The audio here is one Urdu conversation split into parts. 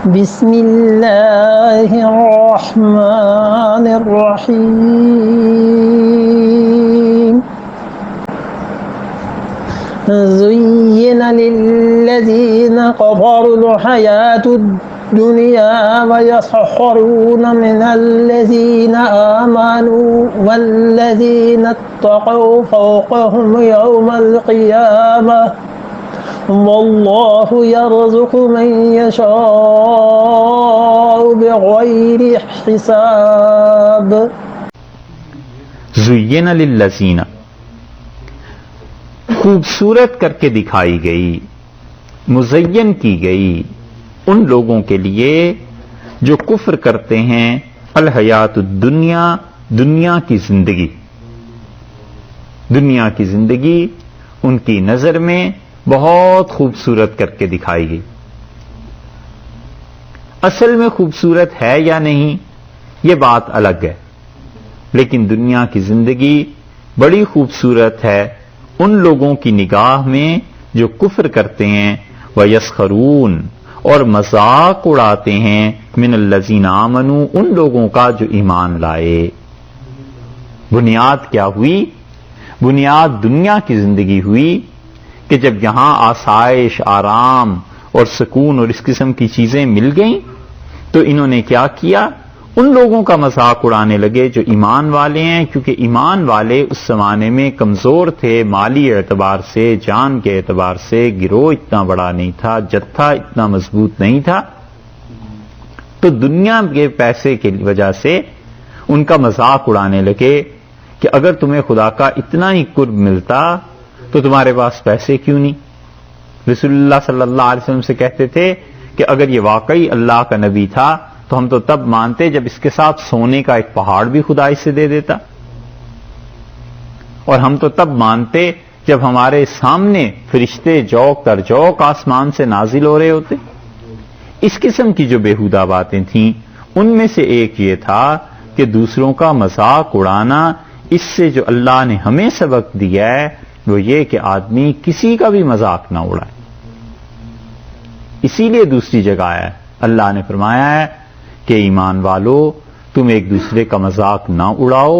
بسم اللہ الرحمن الرحیم زین للذین کفروا الحیاة الدنیا ویسخرون من الذین آمنوا والذین اتقوا فوقهم یوم القیامہ واللہ یرزق من یشاء بغیر حساب۔ زین للذین، خوبصورت کر کے دکھائی گئی، مزین کی گئی ان لوگوں کے لیے جو کفر کرتے ہیں، الحیات الدنیا، دنیا کی زندگی۔ دنیا کی زندگی ان کی نظر میں بہت خوبصورت کر کے دکھائی گئی۔ اصل میں خوبصورت ہے یا نہیں یہ بات الگ ہے، لیکن دنیا کی زندگی بڑی خوبصورت ہے ان لوگوں کی نگاہ میں جو کفر کرتے ہیں، وَيَسْخَرُونَ، اور مذاق اڑاتے ہیں، مِنَ الَّذِينَ آمَنُوا، ان لوگوں کا جو ایمان لائے۔ بنیاد کیا ہوئی؟ بنیاد دنیا کی زندگی ہوئی کہ جب یہاں آسائش، آرام اور سکون اور اس قسم کی چیزیں مل گئیں تو انہوں نے کیا کیا؟ ان لوگوں کا مذاق اڑانے لگے جو ایمان والے ہیں، کیونکہ ایمان والے اس زمانے میں کمزور تھے، مالی اعتبار سے، جان کے اعتبار سے گروہ اتنا بڑا نہیں تھا، جتھا اتنا مضبوط نہیں تھا، تو دنیا کے پیسے کی وجہ سے ان کا مذاق اڑانے لگے کہ اگر تمہیں خدا کا اتنا ہی قرب ملتا تو تمہارے پاس پیسے کیوں نہیں؟ رسول اللہ صلی اللہ علیہ وسلم سے کہتے تھے کہ اگر یہ واقعی اللہ کا نبی تھا تو ہم تو تب مانتے جب اس کے ساتھ سونے کا ایک پہاڑ بھی خدا اس سے دے دیتا، اور ہم تو تب مانتے جب ہمارے سامنے فرشتے جوق در جوق آسمان سے نازل ہو رہے ہوتے۔ اس قسم کی جو بےہودہ باتیں تھیں ان میں سے ایک یہ تھا کہ دوسروں کا مذاق اڑانا، اس سے جو اللہ نے ہمیں سبق دیا ہے وہ یہ کہ آدمی کسی کا بھی مذاق نہ اڑائے۔ اسی لیے دوسری جگہ ہے اللہ نے فرمایا ہے کہ ایمان والو تم ایک دوسرے کا مذاق نہ اڑاؤ،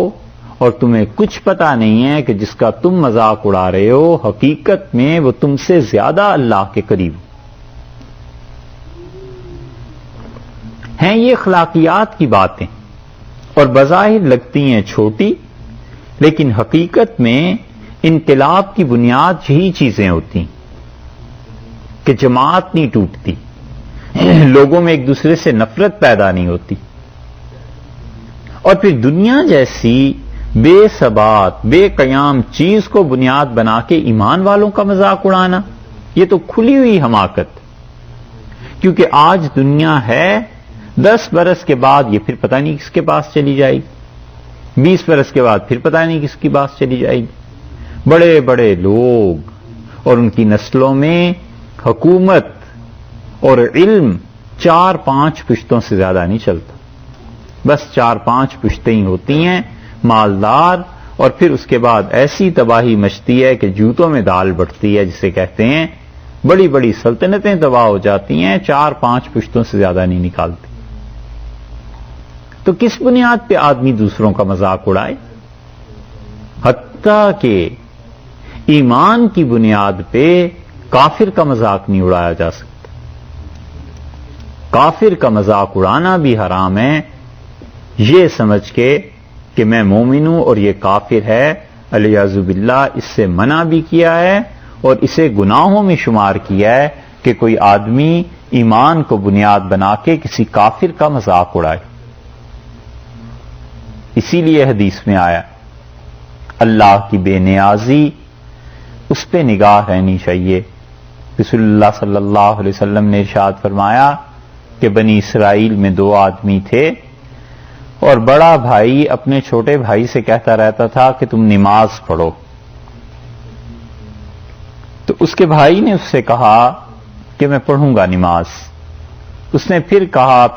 اور تمہیں کچھ پتا نہیں ہے کہ جس کا تم مذاق اڑا رہے ہو حقیقت میں وہ تم سے زیادہ اللہ کے قریب ہیں۔ یہ اخلاقیات کی باتیں اور بظاہر لگتی ہیں چھوٹی، لیکن حقیقت میں انقلاب کی بنیاد یہی چیزیں ہوتی کہ جماعت نہیں ٹوٹتی، لوگوں میں ایک دوسرے سے نفرت پیدا نہیں ہوتی، اور پھر دنیا جیسی بے ثبات، بے قیام چیز کو بنیاد بنا کے ایمان والوں کا مذاق اڑانا، یہ تو کھلی ہوئی حماقت۔ کیونکہ آج دنیا ہے، 10 برس کے بعد یہ پھر پتہ نہیں کس کے پاس چلی جائے گی، 20 برس کے بعد پھر پتہ نہیں کس کی پاس چلی جائے گی۔ بڑے بڑے لوگ اور ان کی نسلوں میں حکومت اور علم 4-5 پشتوں سے زیادہ نہیں چلتا، بس 4-5 پشتیں ہی ہوتی ہیں، مالدار، اور پھر اس کے بعد ایسی تباہی مچتی ہے کہ جوتوں میں دال بٹتی ہے جسے کہتے ہیں، بڑی بڑی سلطنتیں تباہ ہو جاتی ہیں، 4-5 پشتوں سے زیادہ نہیں نکالتی۔ تو کس بنیاد پہ آدمی دوسروں کا مذاق اڑائے؟ حتیٰ کہ ایمان کی بنیاد پہ کافر کا مذاق نہیں اڑایا جا سکتا۔ کافر کا مذاق اڑانا بھی حرام ہے، یہ سمجھ کے کہ میں مومن ہوں اور یہ کافر ہے، الیاذ باللہ، اس سے منع بھی کیا ہے اور اسے گناہوں میں شمار کیا ہے کہ کوئی آدمی ایمان کو بنیاد بنا کے کسی کافر کا مذاق اڑائے۔ اسی لیے حدیث میں آیا اللہ کی بے نیازی اس پہ نگاہ رہنی چاہیے۔ رسول اللہ صلی اللہ علیہ وسلم نے ارشاد فرمایا کہ بنی اسرائیل میں 2 آدمی تھے، اور بڑا بھائی اپنے چھوٹے بھائی سے کہتا رہتا تھا کہ تم نماز پڑھو، تو اس کے بھائی نے اس سے کہا کہ میں پڑھوں گا نماز۔ اس نے پھر کہا،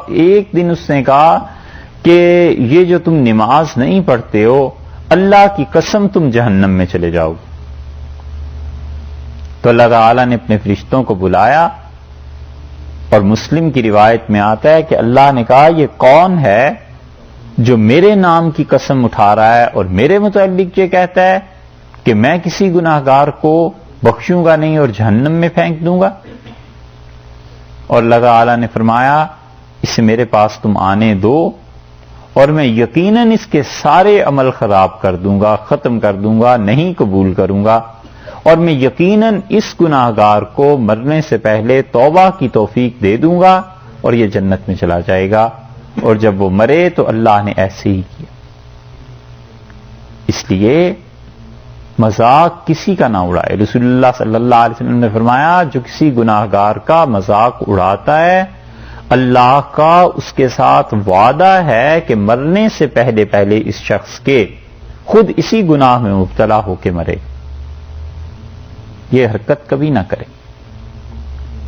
ایک دن اس نے کہا کہ یہ جو تم نماز نہیں پڑھتے ہو، اللہ کی قسم تم جہنم میں چلے جاؤ۔ تو اللہ تعالیٰ نے اپنے فرشتوں کو بلایا اور مسلم کی روایت میں آتا ہے کہ اللہ نے کہا یہ کون ہے جو میرے نام کی قسم اٹھا رہا ہے اور میرے متعلق یہ کہتا ہے کہ میں کسی گناہگار کو بخشوں گا نہیں اور جہنم میں پھینک دوں گا؟ اور اللہ تعالی نے فرمایا اسے میرے پاس تم آنے دو اور میں یقیناً اس کے سارے عمل خراب کر دوں گا، ختم کر دوں گا، نہیں قبول کروں گا، اور میں یقیناً اس گناہگار کو مرنے سے پہلے توبہ کی توفیق دے دوں گا اور یہ جنت میں چلا جائے گا۔ اور جب وہ مرے تو اللہ نے ایسے ہی کیا۔ اس لیے مذاق کسی کا نہ اڑائے۔ رسول اللہ صلی اللہ علیہ وسلم نے فرمایا جو کسی گناہگار کا مذاق اڑاتا ہے اللہ کا اس کے ساتھ وعدہ ہے کہ مرنے سے پہلے پہلے اس شخص کے خود اسی گناہ میں مبتلا ہو کے مرے، یہ حرکت کبھی نہ کرے،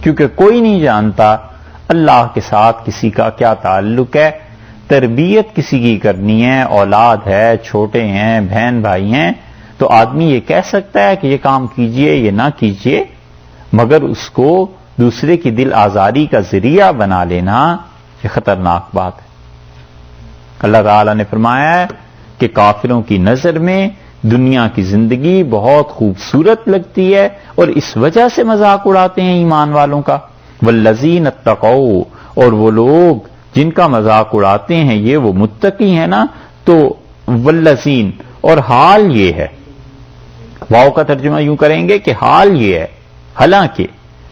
کیونکہ کوئی نہیں جانتا اللہ کے ساتھ کسی کا کیا تعلق ہے۔ تربیت کسی کی کرنی ہے، اولاد ہے، چھوٹے ہیں، بہن بھائی ہیں، تو آدمی یہ کہہ سکتا ہے کہ یہ کام کیجئے یہ نہ کیجئے، مگر اس کو دوسرے کی دل آزاری کا ذریعہ بنا لینا یہ خطرناک بات ہے۔ اللہ تعالی نے فرمایا ہے کہ کافروں کی نظر میں دنیا کی زندگی بہت خوبصورت لگتی ہے اور اس وجہ سے مذاق اڑاتے ہیں ایمان والوں کا۔ والذین اتقوا، اور وہ لوگ جن کا مذاق اڑاتے ہیں یہ وہ متقی ہیں نا، تو والذین، اور حال یہ ہے، واو کا ترجمہ یوں کریں گے کہ حال یہ ہے، حالانکہ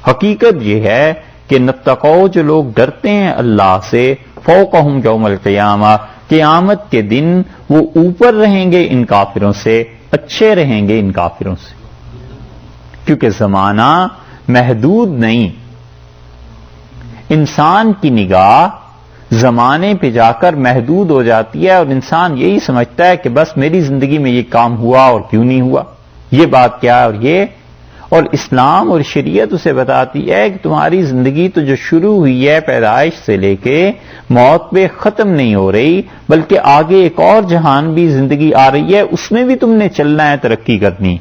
حقیقت یہ ہے کہ نتقوا جو لوگ ڈرتے ہیں اللہ سے، فوقہم یوم القیامہ، قیامت کے دن وہ اوپر رہیں گے ان کافروں سے، اچھے رہیں گے ان کافروں سے، کیونکہ زمانہ محدود نہیں۔ انسان کی نگاہ زمانے پہ جا کر محدود ہو جاتی ہے اور انسان یہی سمجھتا ہے کہ بس میری زندگی میں یہ کام ہوا اور کیوں نہیں ہوا، یہ بات کیا اور یہ، اور اسلام اور شریعت اسے بتاتی ہے کہ تمہاری زندگی تو جو شروع ہوئی ہے پیدائش سے لے کے موت پہ ختم نہیں ہو رہی، بلکہ آگے ایک اور جہان بھی زندگی آ رہی ہے، اس میں بھی تم نے چلنا ہے، ترقی کرنی،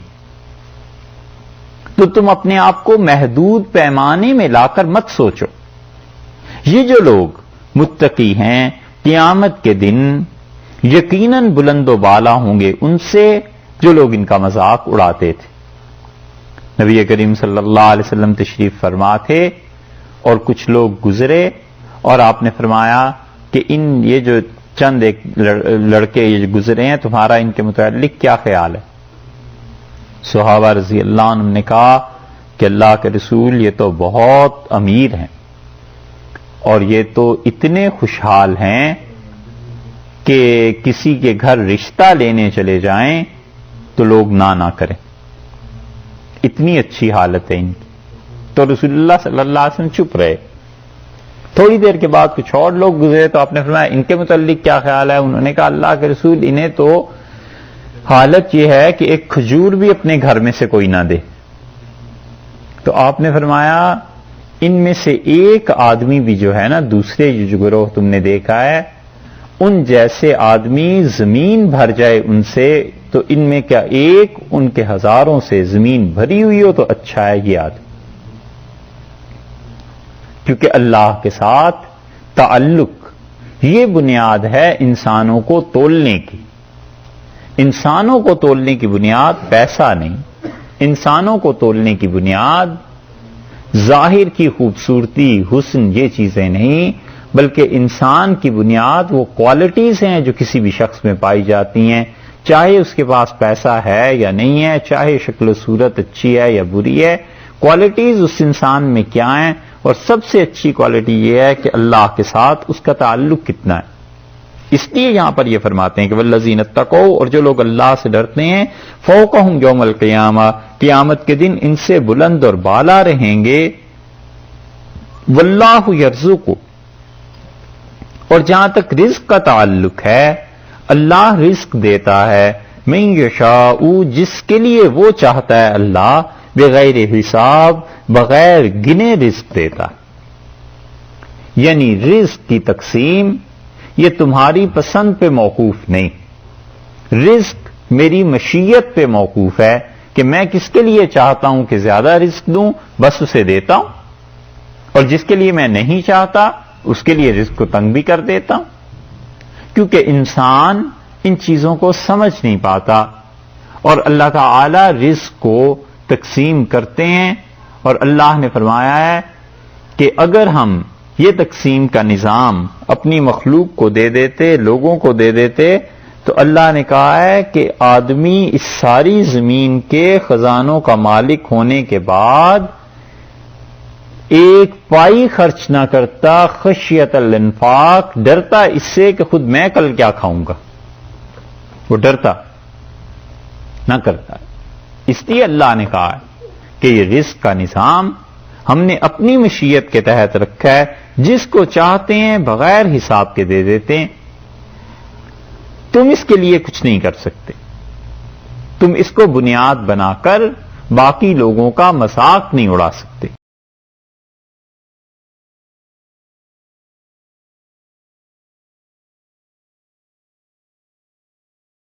تو تم اپنے آپ کو محدود پیمانے میں لا کر مت سوچو۔ یہ جو لوگ متقی ہیں قیامت کے دن یقیناً بلند و بالا ہوں گے ان سے جو لوگ ان کا مذاق اڑاتے تھے۔ نبی کریم صلی اللہ علیہ وسلم تشریف فرما تھے اور کچھ لوگ گزرے اور آپ نے فرمایا کہ یہ جو چند ایک لڑکے یہ جو گزرے ہیں تمہارا ان کے متعلق کیا خیال ہے؟ صحابہ رضی اللہ عنہ نے کہا کہ اللہ کے رسول یہ تو بہت امیر ہیں اور یہ تو اتنے خوشحال ہیں کہ کسی کے گھر رشتہ لینے چلے جائیں تو لوگ نہ کریں، اتنی اچھی حالت ہے ان کی۔ تو رسول اللہ صلی اللہ علیہ وسلم چپ رہے۔ تھوڑی دیر کے بعد کچھ اور لوگ گزرے تو آپ نے فرمایا ان کے متعلق کیا خیال ہے؟ انہوں نے کہا اللہ کے رسول انہیں تو حالت یہ ہے کہ ایک کھجور بھی اپنے گھر میں سے کوئی نہ دے۔ تو آپ نے فرمایا ان میں سے ایک آدمی بھی جو ہے نا، دوسرے جو گروہ تم نے دیکھا ہے ان جیسے آدمی زمین بھر جائے ان سے، تو ان میں کیا ایک ان کے ہزاروں سے زمین بھری ہوئی ہو تو اچھا ہے یہ آدمی، کیونکہ اللہ کے ساتھ تعلق یہ بنیاد ہے انسانوں کو تولنے کی۔ انسانوں کو تولنے کی بنیاد پیسہ نہیں، انسانوں کو تولنے کی بنیاد ظاہر کی خوبصورتی، حسن، یہ چیزیں نہیں، بلکہ انسان کی بنیاد وہ کوالٹیز ہیں جو کسی بھی شخص میں پائی جاتی ہیں، چاہے اس کے پاس پیسہ ہے یا نہیں ہے، چاہے شکل و صورت اچھی ہے یا بری ہے، کوالٹیز اس انسان میں کیا ہیں، اور سب سے اچھی کوالٹی یہ ہے کہ اللہ کے ساتھ اس کا تعلق کتنا ہے۔ اس لیے یہاں پر یہ فرماتے ہیں کہ والذین اتقوا، اور جو لوگ اللہ سے ڈرتے ہیں، فوقہم یوم القیامہ، قیامت کے دن ان سے بلند اور بالا رہیں گے، واللہ یرزق، اور جہاں تک رزق کا تعلق ہے اللہ رزق دیتا ہے، من یشاء، جس کے لیے وہ چاہتا ہے اللہ، بغیر حساب، بغیر گنے رزق دیتا، یعنی رزق کی تقسیم یہ تمہاری پسند پہ موقوف نہیں، رزق میری مشیت پہ موقوف ہے کہ میں کس کے لیے چاہتا ہوں کہ زیادہ رزق دوں بس اسے دیتا ہوں، اور جس کے لیے میں نہیں چاہتا اس کے لیے رزق کو تنگ بھی کر دیتا ہوں، کیونکہ انسان ان چیزوں کو سمجھ نہیں پاتا، اور اللہ تعالی رزق کو تقسیم کرتے ہیں، اور اللہ نے فرمایا ہے کہ اگر ہم یہ تقسیم کا نظام اپنی مخلوق کو دے دیتے، لوگوں کو دے دیتے، تو اللہ نے کہا ہے کہ آدمی اس ساری زمین کے خزانوں کا مالک ہونے کے بعد ایک پائی خرچ نہ کرتا، خشیت الانفاق، ڈرتا اس سے کہ خود میں کل کیا کھاؤں گا، وہ ڈرتا نہ کرتا۔ اس لیے اللہ نے کہا ہے کہ یہ رزق کا نظام ہم نے اپنی مشیت کے تحت رکھا ہے، جس کو چاہتے ہیں بغیر حساب کے دے دیتے ہیں، تم اس کے لیے کچھ نہیں کر سکتے، تم اس کو بنیاد بنا کر باقی لوگوں کا مذاق نہیں اڑا سکتے۔